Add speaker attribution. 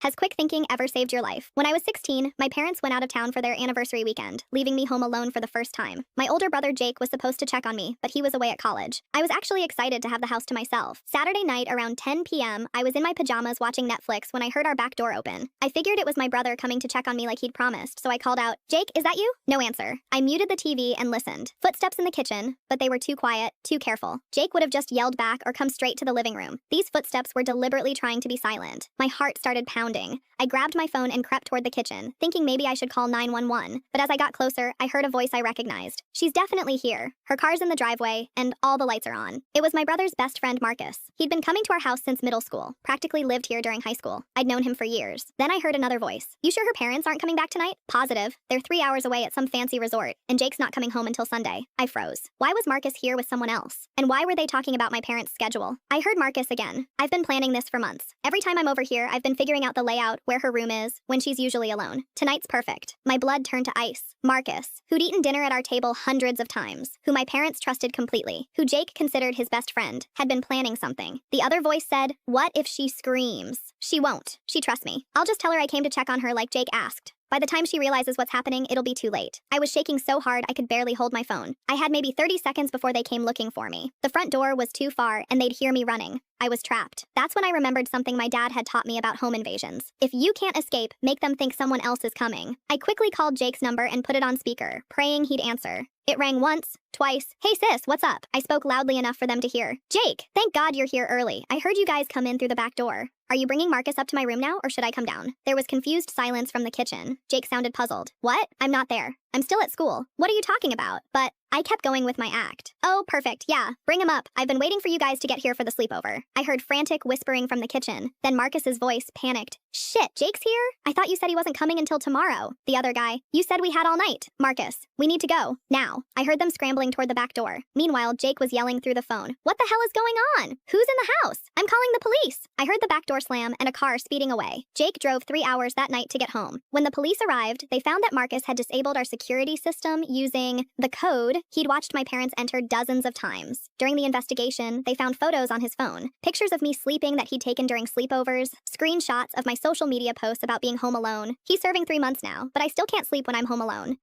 Speaker 1: Has quick thinking ever saved your life? When I was 16, my parents went out of town for their anniversary weekend, leaving me home alone for the first time. My older brother Jake was supposed to check on me, but he was away at college. I was actually excited to have the house to myself. Saturday night around 10 p.m., I was in my pajamas watching Netflix when I heard our back door open. I figured it was my brother coming to check on me like he'd promised, so I called out, "Jake, is that you?" No answer. I muted the TV and listened. Footsteps in the kitchen, but they were too quiet, too careful. Jake would have just yelled back or come straight to the living room. These footsteps were deliberately trying to be silent. My heart started pounding. I grabbed my phone and crept toward the kitchen, thinking maybe I should call 911. But as I got closer, I heard a voice I recognized. She's definitely here. Her car's in the driveway, and all the lights are on. It was my brother's best friend, Marcus. He'd been coming to our house since middle school, practically lived here during high school. I'd known him for years. Then I heard another voice. "You sure her parents aren't coming back tonight?" "Positive. They're 3 hours away at some fancy resort, and Jake's not coming home until Sunday." I froze. Why was Marcus here with someone else? And why were they talking about my parents' schedule? I heard Marcus again. "I've been planning this for months. Every time I'm over here, I've been figuring out the layout, where her room is, when she's usually alone. Tonight's perfect." My blood turned to ice. Marcus, who'd eaten dinner at our table hundreds of times, who my parents trusted completely, who Jake considered his best friend, had been planning something. The other voice said, "What if she screams?" "She won't. She trusts me. I'll just tell her I came to check on her like Jake asked. By the time she realizes what's happening, it'll be too late." I was shaking so hard I could barely hold my phone. I had maybe 30 seconds before they came looking for me. The front door was too far, and they'd hear me running. I was trapped. That's when I remembered something my dad had taught me about home invasions. If you can't escape, make them think someone else is coming. I quickly called Jake's number and put it on speaker, praying he'd answer. It rang once, twice. "Hey sis, what's up?" I spoke loudly enough for them to hear. "Jake, thank God you're here early. I heard you guys come in through the back door. Are you bringing Marcus up to my room now, or should I come down?" There was confused silence from the kitchen. Jake sounded puzzled. "What? I'm not there. I'm still at school. What are you talking about?" But I kept going with my act. "Oh, perfect, yeah. Bring him up. I've been waiting for you guys to get here for the sleepover." I heard frantic whispering from the kitchen. Then Marcus's voice panicked. "Shit, Jake's here? I thought you said he wasn't coming until tomorrow." The other guy, "You said we had all night. Marcus, we need to go. Now." I heard them scrambling toward the back door. Meanwhile, Jake was yelling through the phone. "What the hell is going on? Who's in the house? I'm calling the police." I heard the back door slam and a car speeding away. Jake drove 3 hours that night to get home. When the police arrived, they found that Marcus had disabled our security system using the code he'd watched my parents enter dozens of times. During the investigation, they found photos on his phone, pictures of me sleeping that he'd taken during sleepovers, screenshots of my social media posts about being home alone. He's serving 3 months now, but I still can't sleep when I'm home alone.